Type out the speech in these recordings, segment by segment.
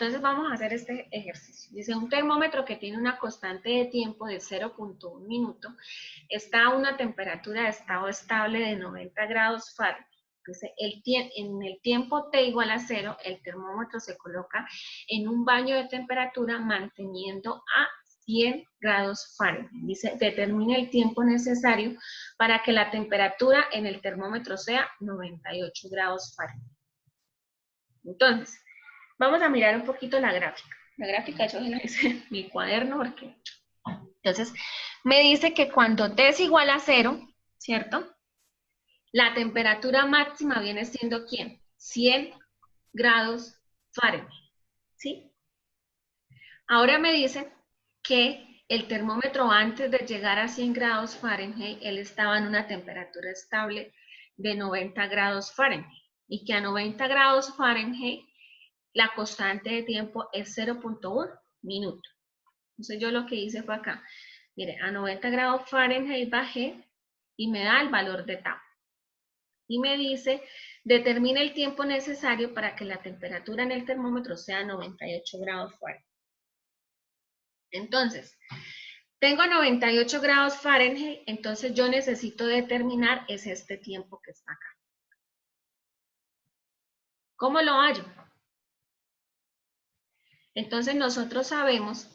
entonces vamos a hacer este ejercicio. Dice, un termómetro que tiene una constante de tiempo de 0.1 minuto está a una temperatura de estado estable de 90 grados Fahrenheit. Dice, en el tiempo T igual a 0, el termómetro se coloca en un baño de temperatura manteniendo a 100 grados Fahrenheit. Dice, determina el tiempo necesario para que la temperatura en el termómetro sea 98 grados Fahrenheit. Entonces, vamos a mirar un poquito la gráfica. La gráfica yo la hice en mi cuaderno porque... Entonces, me dice que cuando T es igual a 0, ¿cierto? La temperatura máxima viene siendo ¿quién? 100 grados Fahrenheit, ¿sí? Ahora me dice que el termómetro antes de llegar a 100 grados Fahrenheit, él estaba en una temperatura estable de 90 grados Fahrenheit. Y que a 90 grados Fahrenheit la constante de tiempo es 0.1 minuto. Entonces yo lo que hice fue acá. Mire, a 90 grados Fahrenheit bajé y me da el valor de tau. Y me dice, determina el tiempo necesario para que la temperatura en el termómetro sea 98 grados Fahrenheit. Entonces, tengo 98 grados Fahrenheit, entonces yo necesito determinar es este tiempo que está acá. ¿Cómo lo hallo? Entonces nosotros sabemos,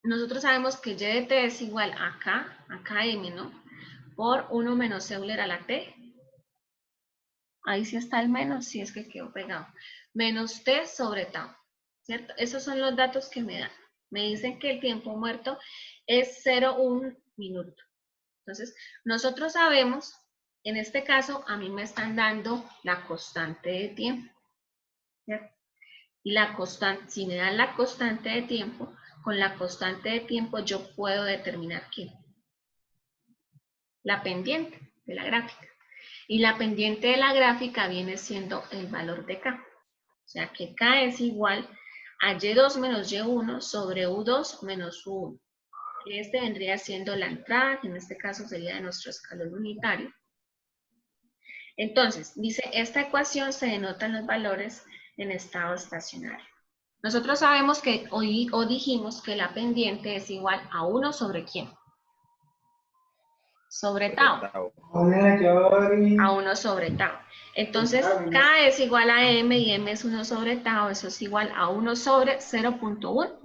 nosotros sabemos que y de t es igual a acá m, ¿no? Por 1 menos Euler a la t. Ahí sí está el menos, si es que quedó pegado. Menos t sobre tau, ¿cierto? Esos son los datos que me dan. Me dicen que el tiempo muerto es 0,1 minuto. Entonces, nosotros sabemos, en este caso, a mí me están dando la constante de tiempo, ¿cierto? Y la constante, si me dan la constante de tiempo, con la constante de tiempo yo puedo determinar ¿qué? La pendiente de la gráfica. Y la pendiente de la gráfica viene siendo el valor de K. O sea que K es igual a Y2 menos Y1 sobre U2 menos U1. Este vendría siendo la entrada, que en este caso sería de nuestro escalón unitario. Entonces, dice, esta ecuación se denotan los valores en estado estacionario. Nosotros sabemos que o dijimos que la pendiente es igual a 1 sobre ¿quién? Sobre tau. A 1 sobre tau. Entonces, K es igual a M y M es 1 sobre tau. Eso es igual a 1 sobre 0.1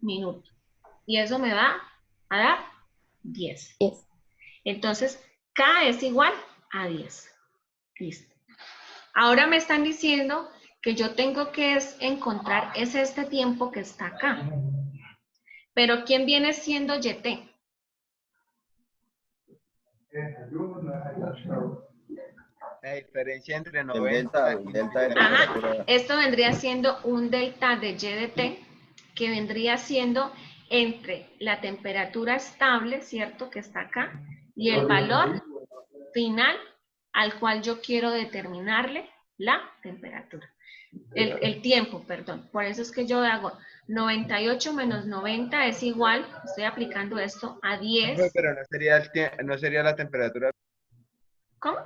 minuto. Y eso me va a dar 10. Entonces, K es igual a 10. Listo. Ahora me están diciendo que yo tengo que encontrar este tiempo que está acá. Pero ¿quién viene siendo YT? La diferencia entre 90 el y delta de Ajá, temperatura. esto vendría siendo un delta de Y de T, que vendría siendo entre la temperatura estable, ¿cierto? Que está acá, y el valor final al cual yo quiero determinarle la temperatura. El tiempo, perdón. Por eso es que yo hago 98 menos 90 es igual, estoy aplicando esto, a 10. Pero no sería la temperatura. ¿Cómo?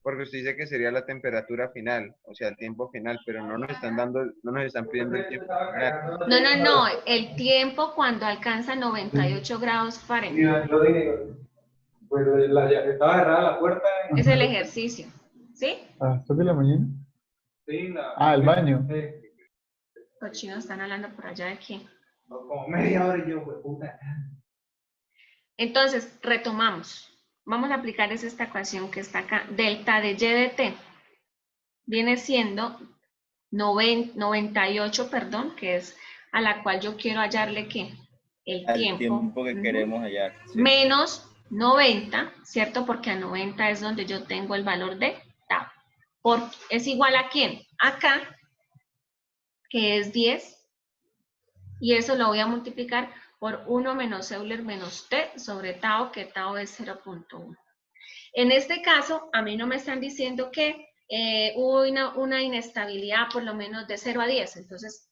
Porque usted dice que sería la temperatura final, o sea, el tiempo final, pero no nos están pidiendo el tiempo final. No, el tiempo cuando alcanza 98 grados Fahrenheit. Pues estaba cerrada la puerta. Es el ejercicio, ¿sí? ¿A las 2 de la mañana? Sí, el baño. Los chinos están hablando por allá de aquí. Como media hora y yo, pues puta. Entonces, retomamos. Vamos a aplicar esta ecuación que está acá. Delta de Y de T viene siendo 98, perdón, que es a la cual yo quiero hallarle ¿qué? El tiempo que queremos hallar. Sí. Menos 90, ¿cierto? Porque a 90 es donde yo tengo el valor de tau. ¿Es igual a quién? Acá, que es 10. Y eso lo voy a multiplicar por 1 menos Euler menos T sobre tau, que tau es 0.1. En este caso, a mí no me están diciendo que hubo una inestabilidad por lo menos de 0 a 10, entonces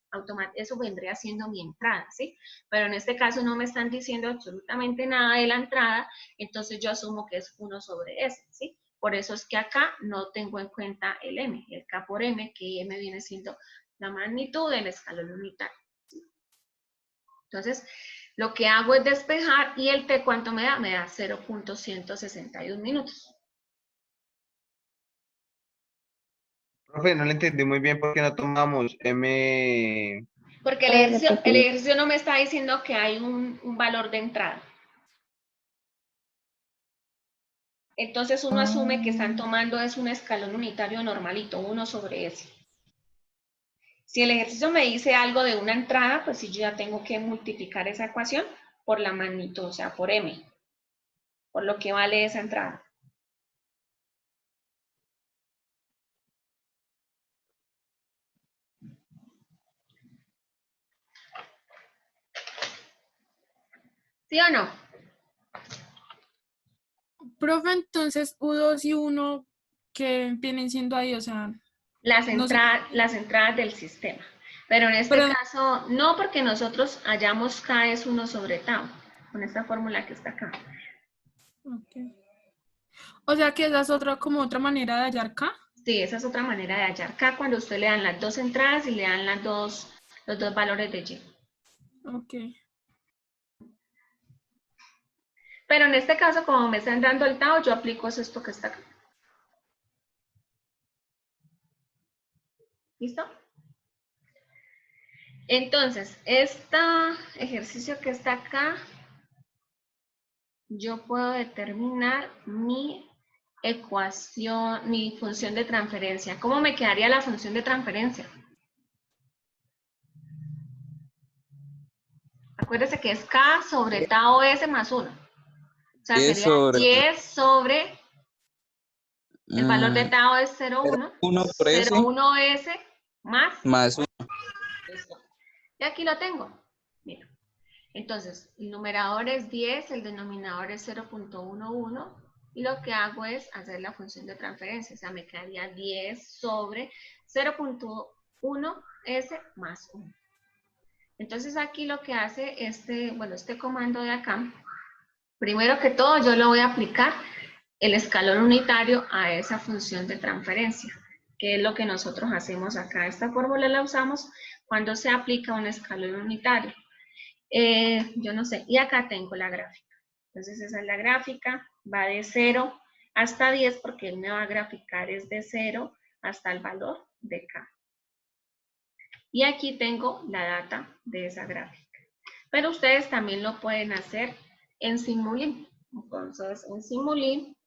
eso vendría siendo mi entrada, ¿sí? Pero en este caso no me están diciendo absolutamente nada de la entrada, entonces yo asumo que es 1 sobre S, ¿sí? Por eso es que acá no tengo en cuenta el m, el k por m, que m viene siendo la magnitud del escalón unitario. Entonces, lo que hago es despejar y el t, ¿cuánto me da? Me da 0.161 minutos. Profe, no le entendí muy bien por qué no tomamos M. Porque el ejercicio no me está diciendo que hay un valor de entrada. Entonces uno asume que están tomando es un escalón unitario normalito, 1 sobre S. Si el ejercicio me dice algo de una entrada, pues sí, yo ya tengo que multiplicar esa ecuación por la magnitud, o sea, por M, por lo que vale esa entrada. ¿Sí o no? Profe, entonces U2 y 1, ¿qué vienen siendo ahí? O sea, Las no sé. entradas del sistema. Pero en este caso, no, porque nosotros hallamos K es 1 sobre tau, con esta fórmula que está acá. Okay. O sea que esa es como otra manera de hallar K. Sí, esa es otra manera de hallar K cuando usted le dan las dos entradas y le dan los dos valores de Y. Ok. Pero en este caso, como me están dando el tau, yo aplico esto que está acá. ¿Listo? Entonces, este ejercicio que está acá, yo puedo determinar mi ecuación, mi función de transferencia. ¿Cómo me quedaría la función de transferencia? Acuérdese que es K sobre tau S más 1. O sea, sería 10 sobre, el valor de tau es 0,1. 0,1S más 1. Listo. Y aquí lo tengo. Mira. Entonces, el numerador es 10, el denominador es 0.11 y lo que hago es hacer la función de transferencia. O sea, me quedaría 10 sobre 0.1S más 1. Entonces, aquí lo que hace este comando de acá, primero que todo yo le voy a aplicar el escalón unitario a esa función de transferencia, que es lo que nosotros hacemos acá. Esta fórmula la usamos cuando se aplica un escalón unitario. Yo no sé, y acá tengo la gráfica. Entonces esa es la gráfica, va de 0 hasta 10 porque él me va a graficar es de 0 hasta el valor de K. Y aquí tengo la data de esa gráfica. Pero ustedes también lo pueden hacer en Simulink. Entonces en Simulink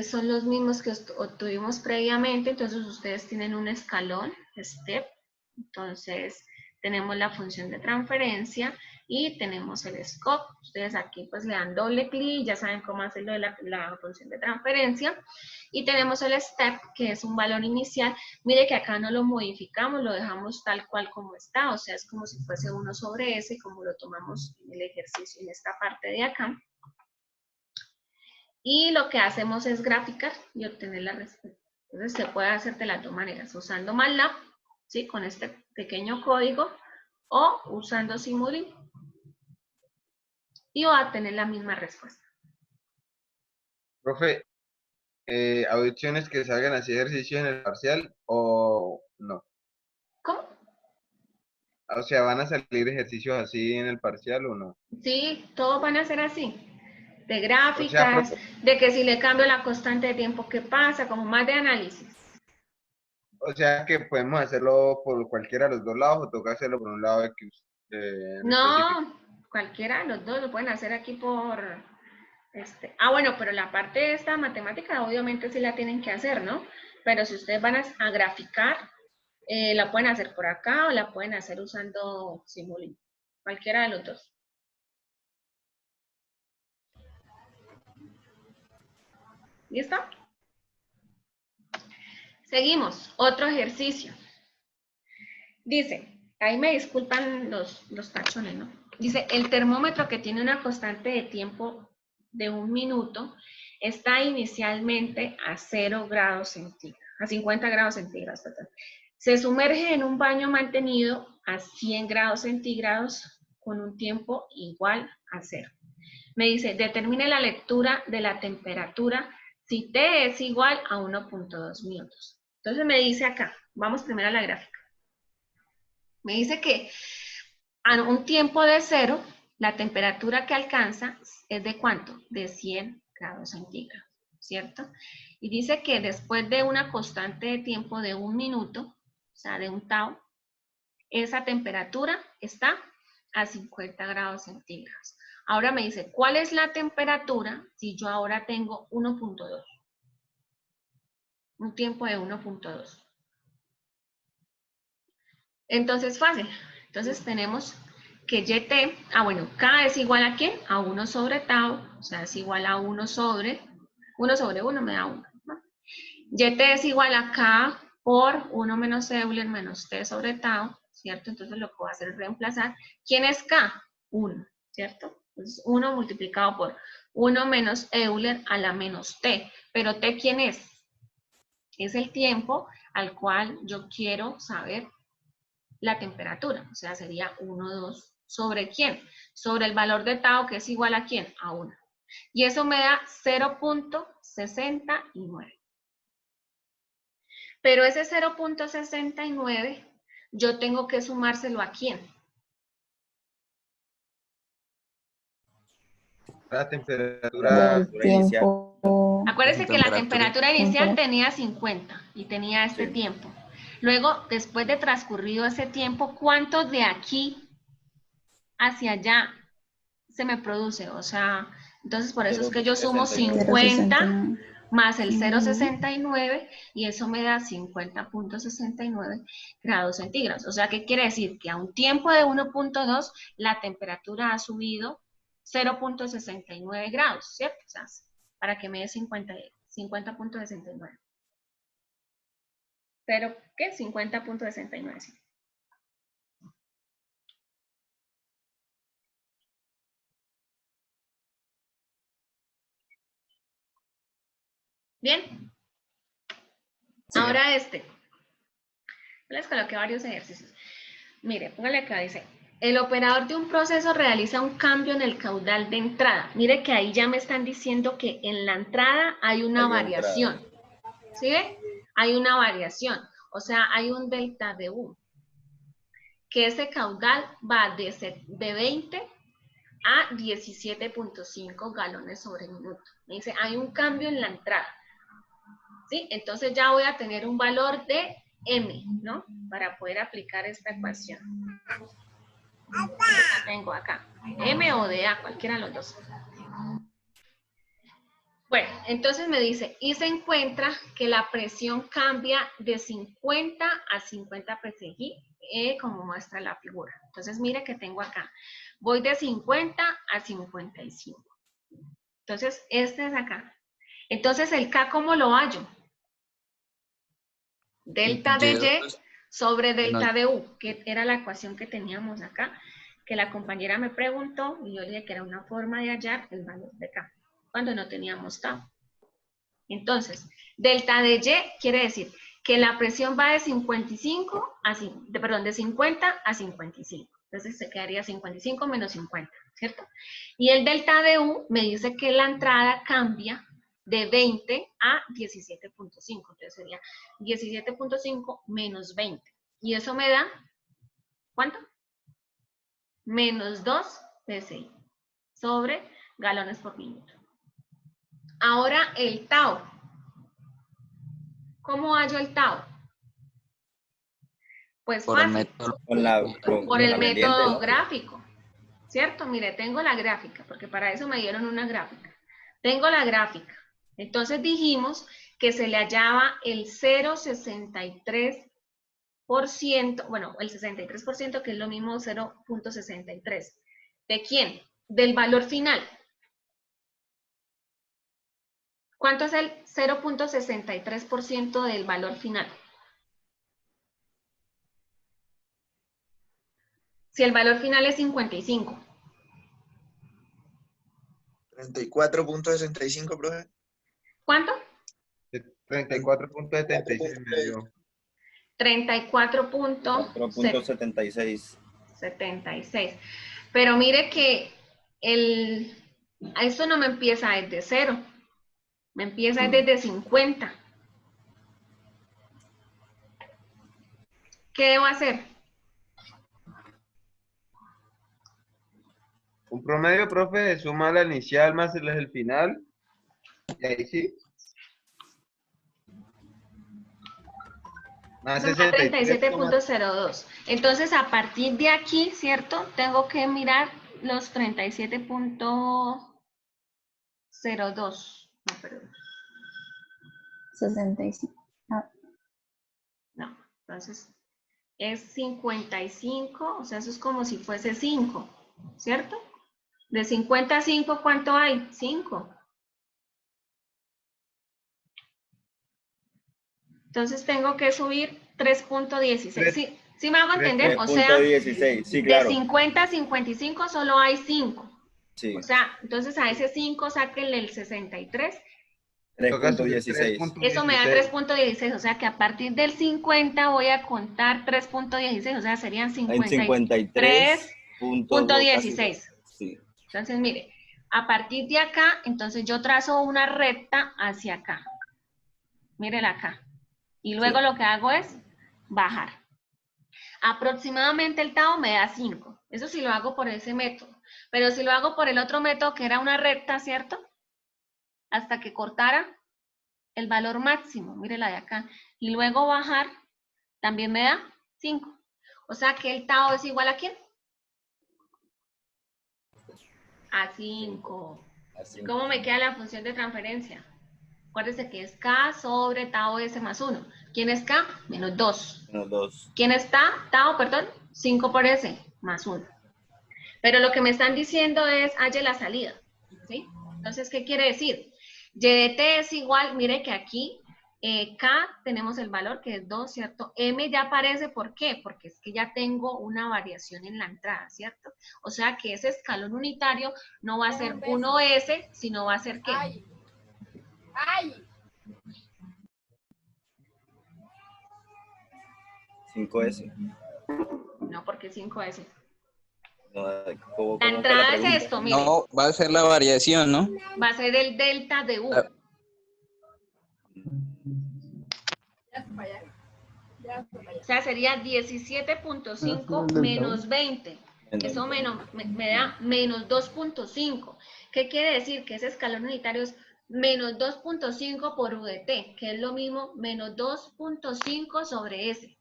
son los mismos que obtuvimos previamente, entonces ustedes tienen un escalón, step, entonces tenemos la función de transferencia y tenemos el scope. Ustedes aquí pues le dan doble clic, ya saben cómo hacerlo de la función de transferencia. Y tenemos el step, que es un valor inicial. Mire que acá no lo modificamos, lo dejamos tal cual como está, o sea, es como si fuese 1 sobre S, como lo tomamos en el ejercicio en esta parte de acá. Y lo que hacemos es graficar y obtener la respuesta. Entonces se puede hacer de las dos maneras, usando MATLAB, ¿sí? Con este pequeño código, o usando Simulink, y va a tener la misma respuesta. Profe, ¿hay opciones que salgan así ejercicio en el parcial o no? ¿Cómo? O sea, ¿van a salir ejercicios así en el parcial o no? Sí, todos van a ser así. De O sea, gráficas, profe, de que si le cambio la constante de tiempo, ¿qué pasa? Como más de análisis. o sea que podemos hacerlo por cualquiera de los dos lados o toca hacerlo por un lado en específico. No, cualquiera de los dos lo pueden hacer aquí por... bueno, pero la parte de esta matemática obviamente sí la tienen que hacer, ¿no? Pero si ustedes van a graficar, la pueden hacer por acá o la pueden hacer usando Simulink. Cualquiera de los dos. ¿Listo? Seguimos. Otro ejercicio. Dice, ahí me disculpan los tachones, ¿no? Dice, el termómetro que tiene una constante de tiempo de 1 minuto está inicialmente a 0 grados centígrados, a 50 grados centígrados, perdón. Se sumerge en un baño mantenido a 100 grados centígrados con un tiempo igual a 0. Me dice, determine la lectura de la temperatura si T es igual a 1.2 minutos. Entonces me dice acá, vamos primero a la gráfica. Me dice que a un tiempo de 0, la temperatura que alcanza es de ¿cuánto? De 100 grados centígrados, ¿cierto? Y dice que después de una constante de tiempo de 1 minuto, o sea, de un tau, esa temperatura está a 50 grados centígrados. Ahora me dice, ¿cuál es la temperatura si yo ahora tengo 1.2? Un tiempo de 1.2. Entonces, fácil. Entonces tenemos que YT, bueno, K es igual a ¿quién? A 1 sobre tau, o sea, es igual a 1 sobre 1 me da 1, ¿no? YT es igual a K por 1 menos Euler menos T sobre tau, ¿cierto? Entonces lo que voy a hacer es reemplazar. ¿Quién es K? 1, ¿cierto? Entonces 1 multiplicado por 1 menos Euler a la menos T. ¿Pero T quién es? Es el tiempo al cual yo quiero saber la temperatura. O sea, sería 1, 2. ¿Sobre quién? Sobre el valor de tau, que es igual a ¿quién? A 1. Y eso me da 0.69. Pero ese 0.69 yo tengo que sumárselo ¿a quién? La temperatura inicial. Acuérdense que la temperatura inicial tenía 50 y tenía este tiempo. Luego, después de transcurrido ese tiempo, ¿cuánto de aquí hacia allá se me produce? O sea, entonces por eso es que yo sumo 50 más el 0.69 y eso me da 50.69 grados centígrados. O sea, ¿qué quiere decir? Que a un tiempo de 1.2 la temperatura ha subido 0.69 grados, ¿cierto? O sea, para que me dé 50.69. ¿Pero qué? 50.69, sí. ¿Bien? Sí. Ahora les coloqué varios ejercicios. Mire, póngale acá, dice, el operador de un proceso realiza un cambio en el caudal de entrada. Mire que ahí ya me están diciendo que en la entrada hay una variación. ¿Sí ve? Hay una variación. O sea, hay un delta de U. Que ese caudal va de 20 a 17.5 galones sobre minuto. Me dice, hay un cambio en la entrada. ¿Sí? Entonces ya voy a tener un valor de M, ¿no? Para poder aplicar esta ecuación. La tengo acá. M o de A, cualquiera de los dos. Bueno, entonces me dice, y se encuentra que la presión cambia de 50 a 50 psi, como muestra la figura. Entonces mire que tengo acá. Voy de 50 a 55. Entonces, este es acá. Entonces, el K, ¿cómo lo hallo? Delta de Y sobre delta de U, que era la ecuación que teníamos acá, que la compañera me preguntó y yo le dije que era una forma de hallar el valor de K, cuando no teníamos tau. Entonces, delta de Y quiere decir que la presión va de 55 a, de 50 a 55. Entonces se quedaría 55 menos 50, ¿cierto? Y el delta de U me dice que la entrada cambia de 20 a 17.5. Entonces sería 17.5 menos 20. Y eso me da, ¿cuánto? Menos 2 psi sobre galones por minuto. Ahora el tau. ¿Cómo hallo el tau? Pues fácil. Por el método gráfico. ¿Cierto? Mire, tengo la gráfica, porque para eso me dieron una gráfica. Tengo la gráfica. Entonces dijimos que se le hallaba el 0.63%, bueno, el 63%, que es lo mismo 0.63. ¿De quién? Del valor final. ¿Cuánto es el 0.63% del valor final? Si el valor final es 55. 34.65, profe. ¿Cuánto? 34.76 me dio. 4.76. 76. Pero mire que eso no me empieza desde 0. Me empieza desde 50. ¿Qué debo hacer? Un promedio, profe, de suma la inicial más el final. Y ahí sí. Más Suma 37.02. Entonces, a partir de aquí, ¿cierto? Tengo que mirar los 37.02. No, perdón. 65. No, entonces es 55, o sea, eso es como si fuese 5, ¿cierto? De 50 a 5, ¿cuánto hay? 5. Entonces tengo que subir 3.16. ¿Sí me hago entender? O sea, 3.16, sí, de claro. 50 a 55 solo hay 5. Sí, O sea, entonces a ese 5 sáquenle el 63. 3.16. Eso me da 3.16, o sea que a partir del 50 voy a contar 3.16, o sea, serían En 53.16. Sí. Entonces, mire, a partir de acá, entonces yo trazo una recta hacia acá. Mírela acá. Y luego Sí. lo que hago es bajar. Aproximadamente el tau me da 5. Eso sí lo hago por ese método. Pero si lo hago por el otro método, que era una recta, ¿cierto? Hasta que cortara el valor máximo, mírela de acá. Y luego bajar, también me da 5. O sea que el tau es igual a ¿quién? A 5. Así. ¿Cómo me queda la función de transferencia? Acuérdense que es K sobre tau S más 1. ¿Quién es K? Menos 2. Menos 2. ¿Quién está? Tau, perdón, 5 por S más 1. Pero lo que me están diciendo es halle la salida, ¿sí? Entonces, ¿qué quiere decir? Y de t es igual, mire que aquí K tenemos el valor que es 2, ¿cierto? M ya aparece, ¿por qué? Porque es que ya tengo una variación en la entrada, ¿cierto? O sea que ese escalón unitario no va a ser 1S, sino va a ser ¿qué? ¡Ay! 5S. No, porque 5S. No, La ¿cómo fue entrada es pregunta? esto, mire. No, va a ser la variación, ¿no? Va a ser el delta de U. Ah. O sea, sería 17.5 menos 20. Eso me da menos 2.5. ¿Qué quiere decir? Que ese escalón unitario es menos 2.5 por U de t, que es lo mismo menos 2.5 sobre S.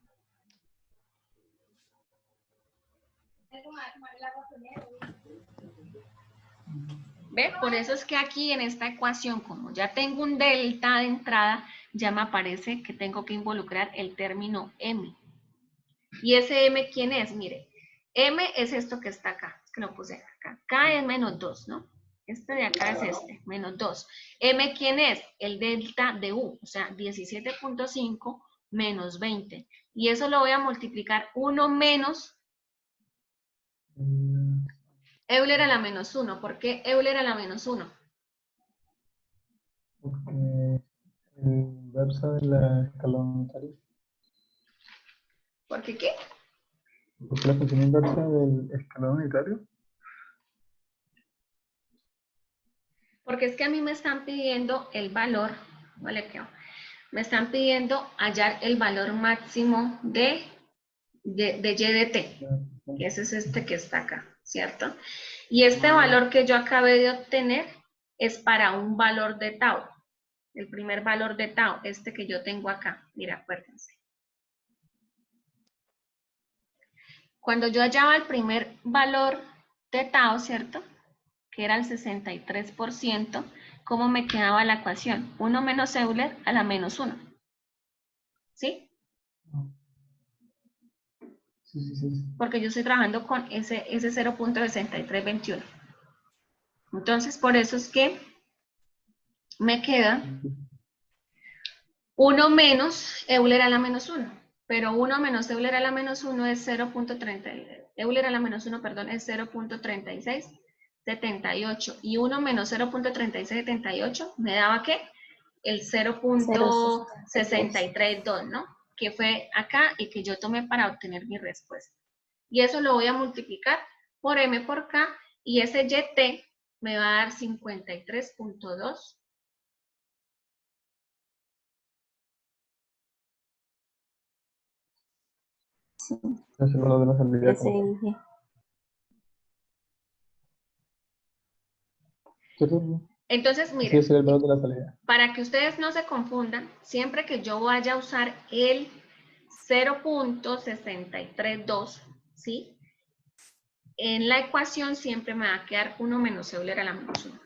¿Ve? Por eso es que aquí en esta ecuación, como ya tengo un delta de entrada, ya me aparece que tengo que involucrar el término M. ¿Y ese M quién es? Mire, M es esto que está acá, que lo puse acá. K es menos 2, ¿no? Este de acá es este, menos 2. M quién es? El delta de U, o sea, 17.5 menos 20. Y eso lo voy a multiplicar 1 menos Euler a la menos 1. ¿Por qué Euler a la menos 1? Porque el verso de la escalón unitario. ¿Por qué qué? Porque la función inversa del escalón unitario. Porque es que a mí me están pidiendo el valor, ¿vale? Me están pidiendo hallar el valor máximo de Y de t, que ese es este que está acá, ¿cierto? Y este valor que yo acabé de obtener es para un valor de tau. El primer valor de tau, este que yo tengo acá. Mira, acuérdense. Cuando yo hallaba el primer valor de tau, ¿cierto? Que era el 63%, ¿cómo me quedaba la ecuación? 1 menos Euler a la menos 1. ¿Sí? Sí. Porque yo estoy trabajando con ese 0.6321. Entonces, por eso es que me queda 1 menos Euler a la menos 1. Pero 1 menos Euler a la menos 1 es 0.30. Euler a la menos 1, perdón, es 0.3678. Y 1 menos 0.3678 me daba ¿qué? El 0.632, ¿no? Que fue acá y que yo tomé para obtener mi respuesta. Y eso lo voy a multiplicar por M por K y ese YT me va a dar 53.2 Sí, Es el valor de la salida. ese dije. ¿Cierto? Entonces, Sí, miren, ese es el valor de la salida. para que ustedes no se confundan, siempre que yo vaya a usar el 0.632, ¿sí? En la ecuación siempre me va a quedar 1 menos Euler a la menos 1.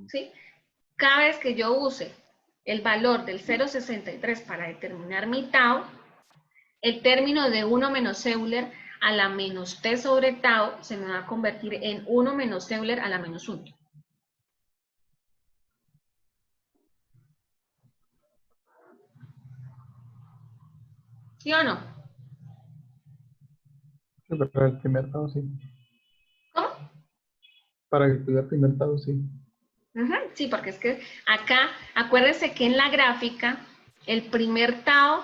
¿Sí? Cada vez que yo use el valor del 0.63 para determinar mi tau, el término de 1 menos Euler a la menos t sobre tau se me va a convertir en 1 menos Euler a la menos 1. ¿Sí o no? Sí, para el primer tau, sí. ¿Cómo? Para el primer tau, sí. Sí, porque es que acá, acuérdense que en la gráfica, el primer tau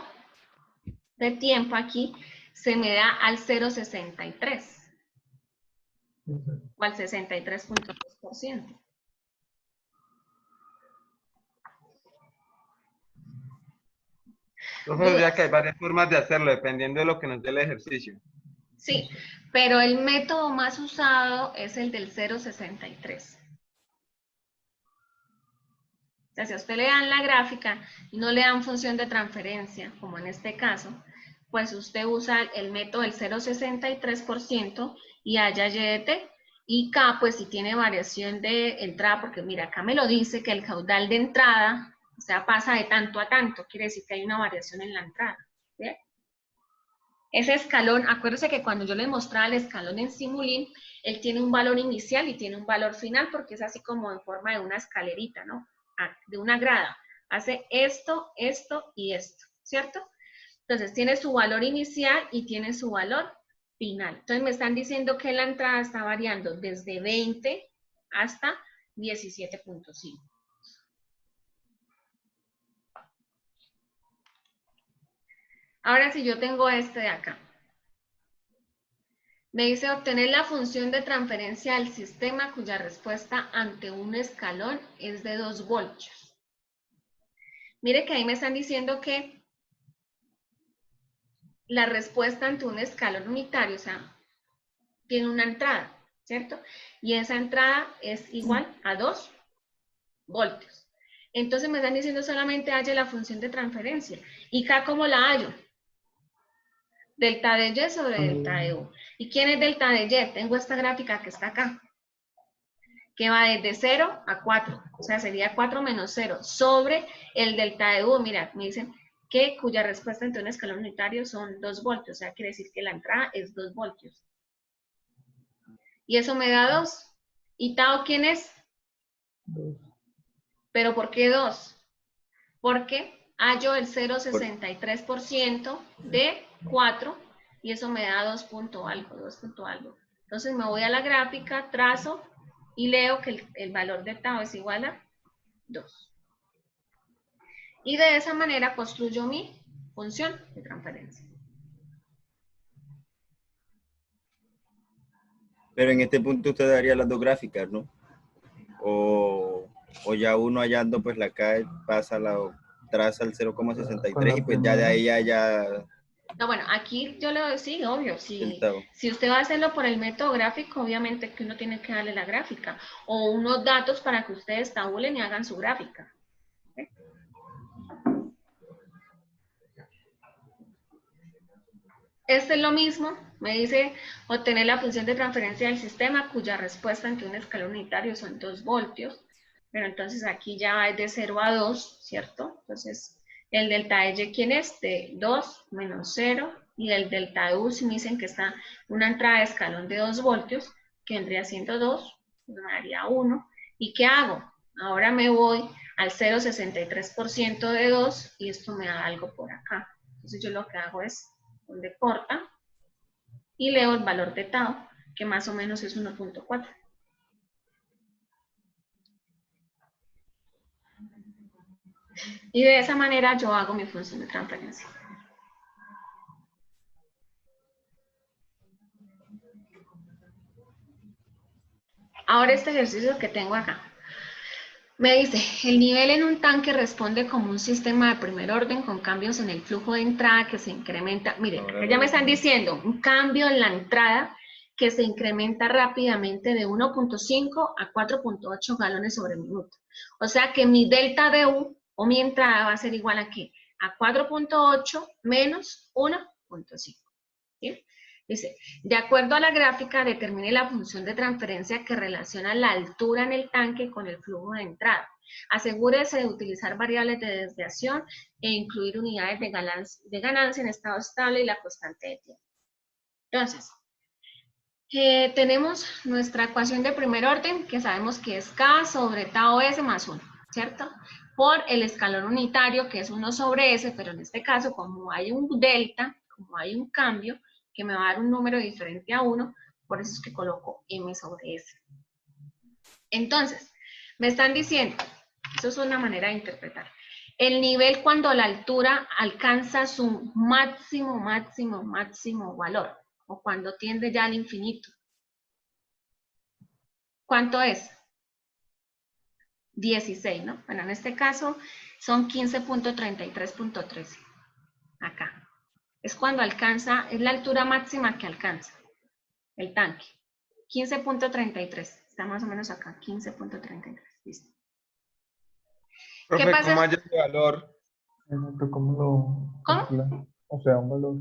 de tiempo aquí se me da al 0.63 o al 63.3%. Entonces, ya que hay varias formas de hacerlo, dependiendo de lo que nos dé el ejercicio. Sí, pero el método más usado es el del 0.63. O sea, si a usted le dan la gráfica y no le dan función de transferencia, como en este caso, pues usted usa el método del 0.63% y haya y de t. Y K, pues si tiene variación de entrada, porque mira, acá me lo dice que el caudal de entrada, o sea, pasa de tanto a tanto, quiere decir que hay una variación en la entrada. ¿Bien? Ese escalón, acuérdense que cuando yo les mostraba el escalón en Simulink, él tiene un valor inicial y tiene un valor final, porque es así como en forma de una escalerita, ¿no? De una grada. Hace esto, esto y esto, ¿cierto? Entonces tiene su valor inicial y tiene su valor final. Entonces me están diciendo que la entrada está variando desde 20 hasta 17.5. Ahora si yo tengo este de acá. Me dice obtener la función de transferencia al sistema cuya respuesta ante un escalón es de 2 voltios. Mire que ahí me están diciendo que la respuesta ante un escalón unitario, o sea, tiene una entrada, ¿cierto? Y esa entrada es igual a 2 voltios. Entonces me están diciendo solamente halle la función de transferencia. ¿Y K cómo la hallo? Delta de Y sobre delta de U. ¿Y quién es delta de Y? Tengo esta gráfica que está acá, que va desde 0 a 4, o sea, sería 4 menos 0, sobre el delta de U. Mira, me dicen que cuya respuesta entre un escalón unitario son 2 voltios, o sea, quiere decir que la entrada es 2 voltios. Y eso me da 2. ¿Y tau quién es? 2. ¿Pero por qué 2? Porque hallo el 0.63% de 4 y eso me da 2 punto algo, 2 punto algo. Entonces me voy a la gráfica, trazo y leo que el valor de tau es igual a 2. Y de esa manera construyo mi función de transferencia. Pero en este punto usted daría las dos gráficas, ¿no? O ya uno hallando pues la K pasa traza el 0,63 y pues ya de ahí ya No, bueno, aquí yo le doy, sí, obvio, el tau. si usted va a hacerlo por el método gráfico, obviamente que uno tiene que darle la gráfica o unos datos para que ustedes tabulen y hagan su gráfica. ¿Sí? Este es lo mismo, me dice obtener la función de transferencia del sistema cuya respuesta ante un escalón unitario son 2 voltios, pero entonces aquí ya es de 0 a 2, ¿cierto? Entonces, el delta de Y, ¿quién es? De 2 menos 0, y el delta de U, si me dicen que está una entrada de escalón de 2 voltios, que vendría siendo 2, me daría 1. ¿Y qué hago? Ahora me voy al 0,63% de 2, y esto me da algo por acá. Entonces yo lo que hago es de corta y leo el valor de tau, que más o menos es 1.4. Y de esa manera yo hago mi función de transferencia. Ahora este ejercicio que tengo acá. Me dice, el nivel en un tanque responde como un sistema de primer orden con cambios en el flujo de entrada que se incrementa. Miren, ya me están diciendo, un cambio en la entrada que se incrementa rápidamente de 1.5 a 4.8 galones sobre minuto. O sea que mi delta de U o mi entrada va a ser igual a ¿qué? A 4.8 menos 1.5. ¿Sí? Dice, de acuerdo a la gráfica, determine la función de transferencia que relaciona la altura en el tanque con el flujo de entrada. Asegúrese de utilizar variables de desviación e incluir unidades de ganancia en estado estable y la constante de tiempo. Entonces, tenemos nuestra ecuación de primer orden, que sabemos que es K sobre tau S más 1, ¿cierto? Por el escalón unitario, que es 1 sobre S, pero en este caso, como hay un delta, como hay un cambio, que me va a dar un número diferente a 1, por eso es que coloco M sobre S. Entonces, me están diciendo, eso es una manera de interpretar, el nivel cuando la altura alcanza su máximo valor, o cuando tiende ya al infinito. ¿Cuánto es? 16, ¿no? Bueno, en este caso son 15.33.13, acá. Es cuando alcanza, es la altura máxima que alcanza el tanque. 15.33, está más o menos acá, 15.33, listo. Profe, ¿Qué pasa? ¿cómo haya ese valor? ¿Cómo lo calcula? O sea, un valor.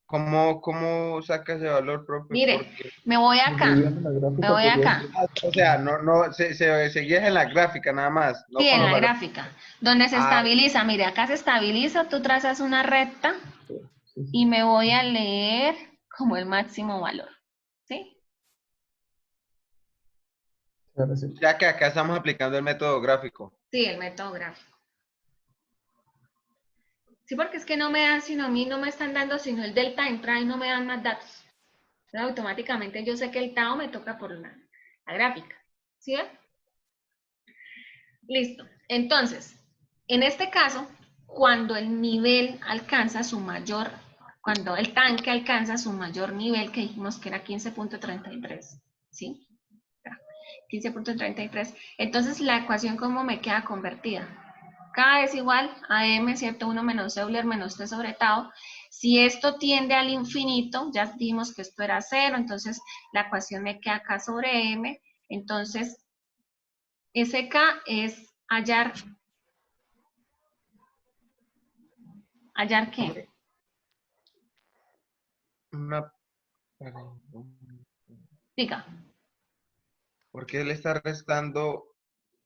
¿Cómo saca ese valor, profe? Mire, Porque, me voy acá, Dividiendo la gráfica, me voy podría acá. o sea, no, se guía en la gráfica nada más, no Sí, con en los la valores. gráfica, donde se estabiliza, mire, acá se estabiliza, tú trazas una recta y me voy a leer como el máximo valor, ¿sí? Ahora sí. Ya que acá estamos aplicando el método gráfico. Sí, el método gráfico. Sí, porque es que no me dan, sino a mí no me están dando sino el delta de entrada y no me dan más datos. Entonces, automáticamente yo sé que el tau me toca por la gráfica. ¿Sí ven? Listo. Entonces, en este caso, cuando el nivel alcanza su mayor, cuando el tanque alcanza su mayor nivel, que dijimos que era 15.33, ¿sí? 15.33. Entonces, la ecuación, ¿cómo me queda convertida? K es igual a M, ¿cierto? 1 menos Euler menos T sobre tau. Si esto tiende al infinito, ya dijimos que esto era 0, entonces la ecuación me queda K sobre M. Entonces, ese K es hallar ¿qué? Una... Diga. ¿Por qué le está restando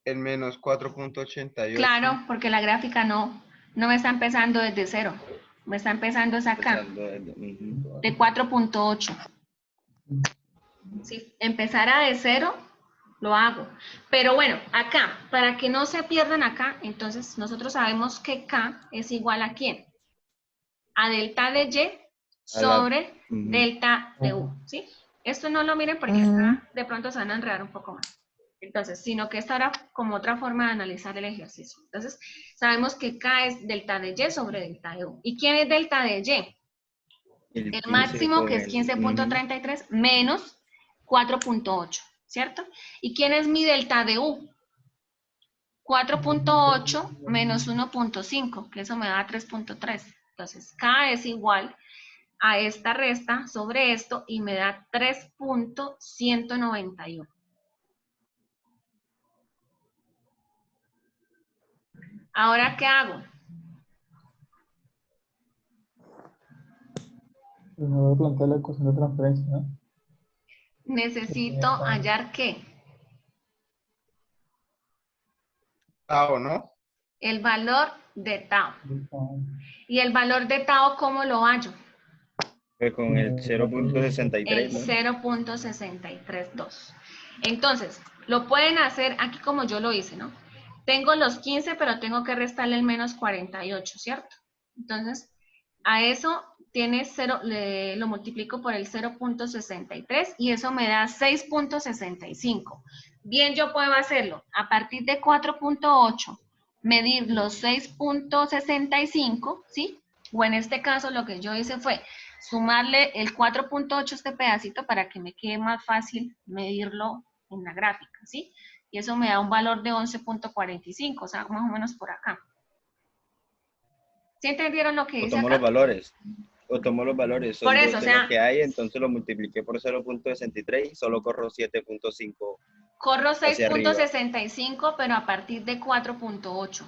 el menos 4.88? Claro, porque la gráfica no me está empezando desde 0. Me está empezando es acá, de 4.8. Si empezara de 0, lo hago. Pero bueno, acá, para que no se pierdan acá, entonces nosotros sabemos que K es igual a ¿quién? A delta de Y sobre delta de U, ¿sí? Esto no lo miren porque acá de pronto se van a enredar un poco más. Entonces, sino que esta era como otra forma de analizar el ejercicio. Entonces, sabemos que K es delta de Y sobre delta de U. ¿Y quién es delta de Y? El máximo, que es 15.33, menos 4.8, ¿cierto? ¿Y quién es mi delta de U? 4.8 menos 1.5, que eso me da 3.3. Entonces, K es igual a esta resta sobre esto y me da 3.191. Ahora, ¿qué hago? Me voy a plantear la ecuación de transferencia, ¿no? Necesito hallar ¿qué? Tau, ¿no? El valor de tau. ¿Y el valor de tau cómo lo hallo? Con el 0.63, El ¿no? 0.632. Entonces, lo pueden hacer aquí como yo lo hice, ¿no? Tengo los 15, pero tengo que restarle el menos 48, ¿cierto? Entonces, a eso tiene 0, lo multiplico por el 0.63 y eso me da 6.65. Bien, yo puedo hacerlo. A partir de 4.8, medir los 6.65, ¿sí? O en este caso lo que yo hice fue sumarle el 4.8 a este pedacito para que me quede más fácil medirlo en la gráfica, ¿sí? Y eso me da un valor de 11.45, o sea, más o menos por acá. ¿Sí entendieron lo que O dice tomo acá? los valores. O tomo los valores, Por son eso, 2 o de sea, lo que hay, entonces lo multipliqué por 0.63 y solo corro 7.5 corro hacia arriba. 6.65, pero a partir de 4.8.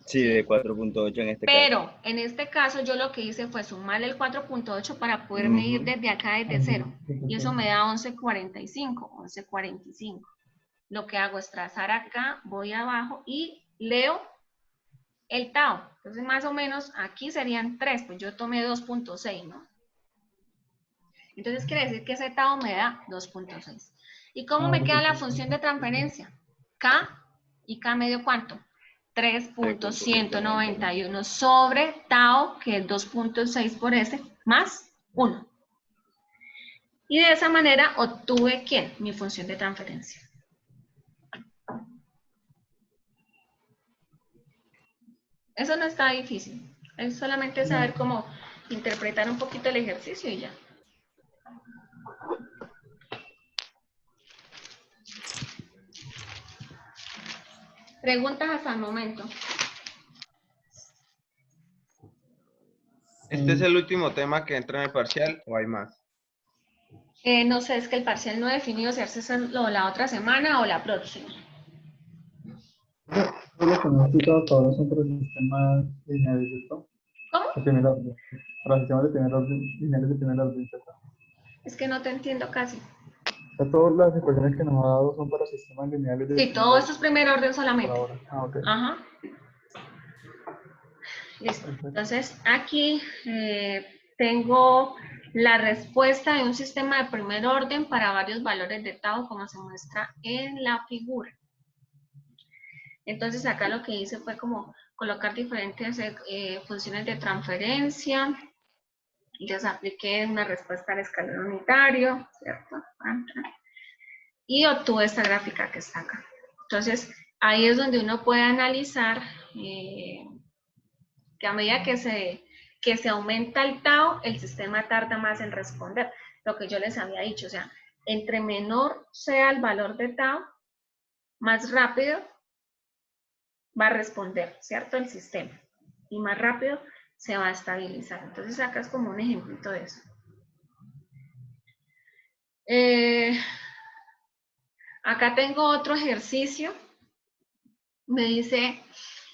Sí, de 4.8 en este caso. Pero en este caso yo lo que hice fue sumarle el 4.8 para poder medir desde acá, desde cero. Y eso me da 11.45. Lo que hago es trazar acá, voy abajo y leo el tau. Entonces más o menos aquí serían 3, pues yo tomé 2.6, ¿no? Entonces quiere decir que ese tau me da 2.6. ¿Y cómo me queda la función de transferencia? K, y K me dio ¿cuánto? 3.191 sobre tau, que es 2.6 por S, más 1. Y de esa manera obtuve, ¿quién? Mi función de transferencia. Eso no está difícil. Es solamente saber cómo interpretar un poquito el ejercicio y ya. Preguntas hasta el momento. ¿Este es el último tema que entra en el parcial o hay más? No sé, es que el parcial no he definido si hacerlo la otra semana o la próxima. Lo que necesito hasta ahora son para sistemas lineales, ¿cierto? ¿Cómo? De primer orden. Para sistemas de primer orden, lineales de primer orden, ¿cierto? Es que no te entiendo casi. O sea, todas las ecuaciones que nos ha dado son para sistemas lineales de Sí, primer todo orden esto es primer orden por solamente. ahora. Ah, ok. Ajá. Listo. Perfecto. Entonces, aquí tengo la respuesta de un sistema de primer orden para varios valores de tau, como se muestra en la figura. Entonces, acá lo que hice fue como colocar diferentes funciones de transferencia. Y les apliqué una respuesta al escalón unitario, ¿cierto? Y obtuve esta gráfica que está acá. Entonces, ahí es donde uno puede analizar que a medida que se aumenta el tau, el sistema tarda más en responder. Lo que yo les había dicho, o sea, entre menor sea el valor de tau, más rápido va a responder, ¿cierto? El sistema. Y más rápido se va a estabilizar. Entonces, acá es como un ejemplito de eso. Acá tengo otro ejercicio. Me dice,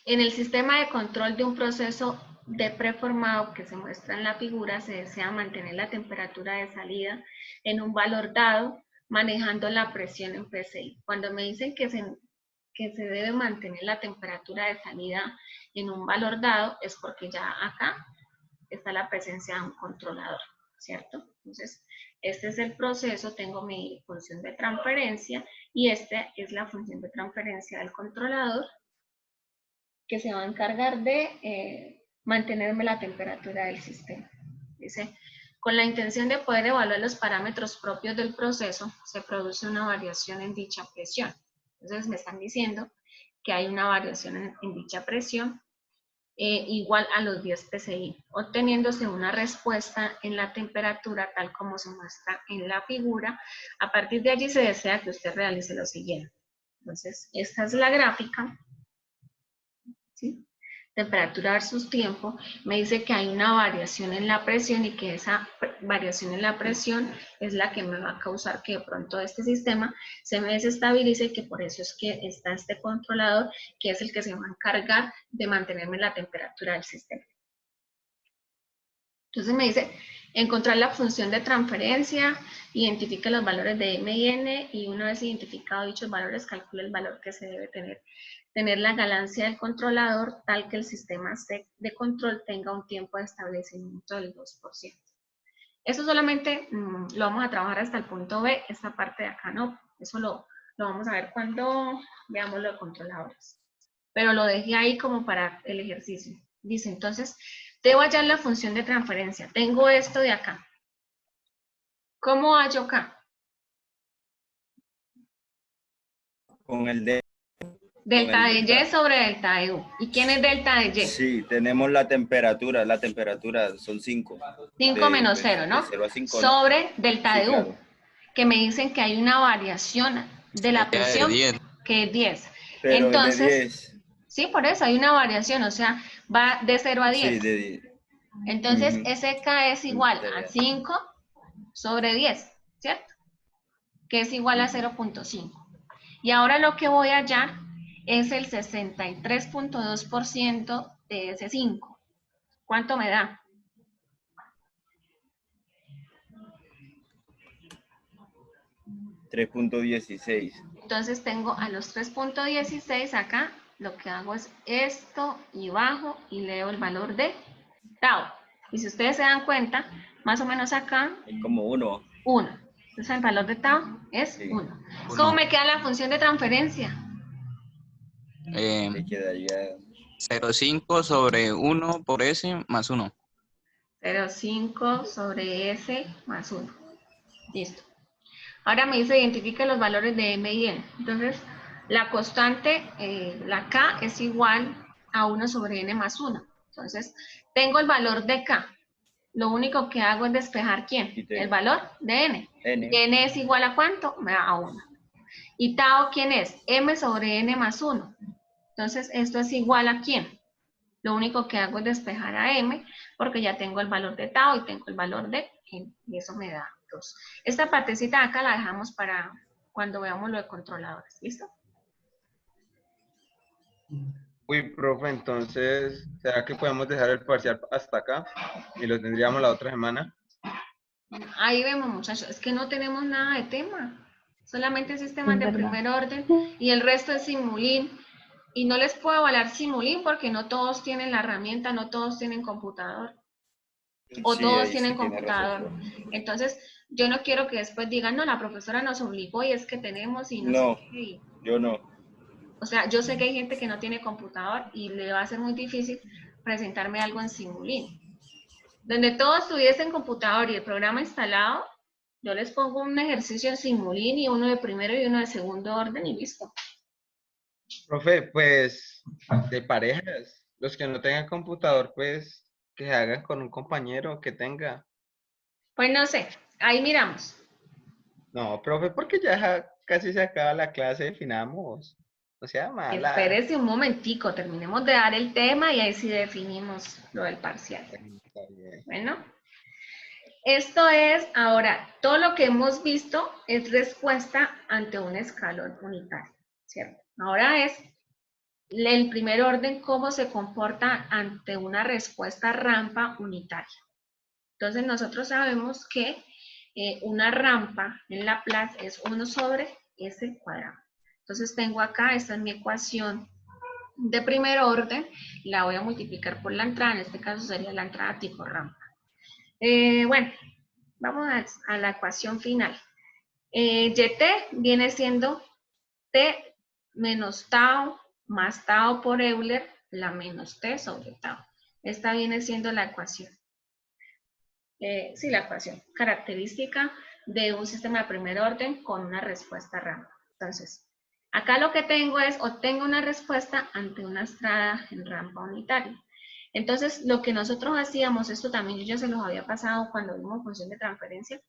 en el sistema de control de un proceso de preformado que se muestra en la figura, se desea mantener la temperatura de salida en un valor dado, manejando la presión en PSI. Cuando me dicen que se debe mantener la temperatura de salida en un valor dado, es porque ya acá está la presencia de un controlador, ¿cierto? Entonces, este es el proceso, tengo mi función de transferencia y esta es la función de transferencia del controlador que se va a encargar de mantenerme la temperatura del sistema. Dice, con la intención de poder evaluar los parámetros propios del proceso, se produce una variación en dicha presión. Entonces me están diciendo que hay una variación en dicha presión igual a los 10 psi, obteniéndose una respuesta en la temperatura tal como se muestra en la figura. A partir de allí se desea que usted realice lo siguiente. Entonces, esta es la gráfica, ¿sí? Temperatura versus tiempo, me dice que hay una variación en la presión y que esa variación en la presión es la que me va a causar que de pronto este sistema se me desestabilice y que por eso es que está este controlador que es el que se va a encargar de mantenerme la temperatura del sistema. Entonces me dice, encontrar la función de transferencia, identifique los valores de M y N y una vez identificado dichos valores, calcule el valor que se debe tener la ganancia del controlador tal que el sistema de control tenga un tiempo de establecimiento del 2%. Eso solamente lo vamos a trabajar hasta el punto B, esta parte de acá no, eso lo vamos a ver cuando veamos los controladores. Pero lo dejé ahí como para el ejercicio. Dice, entonces, debo hallar la función de transferencia. Tengo esto de acá. ¿Cómo hallo acá? Con el de... Delta de Y sobre delta de U. ¿Y quién es delta de Y? Sí, tenemos la temperatura son 5. 5 menos 0, ¿no? 0 a 5, sobre delta sí, de U. claro. Que me dicen que hay una variación de la Ya de presión, 10. que es 10. Pero Entonces, de 10. sí, por eso hay una variación, o sea, va de 0 a 10. Sí, de 10. Entonces, Ujú. SK es igual a 5 sobre 10, ¿cierto? Que es igual a 0.5. Y ahora lo que voy a hallar es el 63.2% de ese 5. ¿Cuánto me da? $3.16. Entonces tengo a los 3.16 acá, lo que hago es esto y bajo y leo el valor de tau. Y si ustedes se dan cuenta, más o menos acá, Es como 1. 1. Entonces el valor de tau es Sí. 1. ¿Cómo me queda la función de transferencia? Le quedaría 0,5 sobre 1 por S más 1. 0,5 sobre S más 1. Listo. Ahora me dice identifique los valores de M y N. Entonces, la constante, la K es igual a 1 sobre N más 1. Entonces, tengo el valor de K. Lo único que hago es despejar ¿quién? El valor de N. N. N es igual a ¿cuánto? Me da a 1. ¿Y tau quién es? M sobre N más 1. Entonces, esto es igual a ¿quién? Lo único que hago es despejar a M porque ya tengo el valor de tau y tengo el valor de N. Y eso me da 2. Esta partecita de acá la dejamos para cuando veamos lo de controladores. ¿Listo? Uy, profe, entonces, ¿será que podemos dejar el parcial hasta acá y lo tendríamos la otra semana? Ahí vemos, muchachos. Es que no tenemos nada de tema. Solamente sistemas de primer orden y el resto es Simulink. Y no les puedo avalar Simulink porque no todos tienen la herramienta, no todos tienen computador. O Sí, todos ahí tienen sí tiene computador. razón, profe. Entonces, yo no quiero que después digan, no, la profesora nos obligó y es que tenemos y no, No, sé qué. yo no. O sea, yo sé que hay gente que no tiene computador y le va a ser muy difícil presentarme algo en Simulink. Donde todos tuviesen computador y el programa instalado, yo les pongo un ejercicio en Simulink y uno de primero y uno de segundo orden y listo. Profe, pues, de parejas, los que no tengan computador, pues, que se hagan con un compañero que tenga. Pues no sé, ahí miramos. No, profe, porque ya casi se acaba la clase, definamos. No sea mala. Espérese un momentico, terminemos de dar el tema y ahí sí definimos lo del parcial. Está bien. Bueno, esto es, ahora, todo lo que hemos visto es respuesta ante un escalón unitario, ¿cierto? Ahora es el primer orden, cómo se comporta ante una respuesta rampa unitaria. Entonces, nosotros sabemos que una rampa en Laplace es 1 sobre S cuadrado. Entonces, tengo acá, esta es mi ecuación de primer orden, la voy a multiplicar por la entrada, en este caso sería la entrada tipo rampa. Bueno, vamos a la ecuación final. YT viene siendo T menos tau más tau por Euler, la menos T sobre tau. Esta viene siendo la ecuación. Sí, la ecuación característica de un sistema de primer orden con una respuesta rampa. Entonces, acá lo que tengo es, obtengo una respuesta ante una estrada en rampa unitaria. Entonces, lo que nosotros hacíamos, esto también yo ya se los había pasado cuando vimos función de transferencia,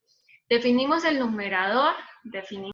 definimos el numerador, definimos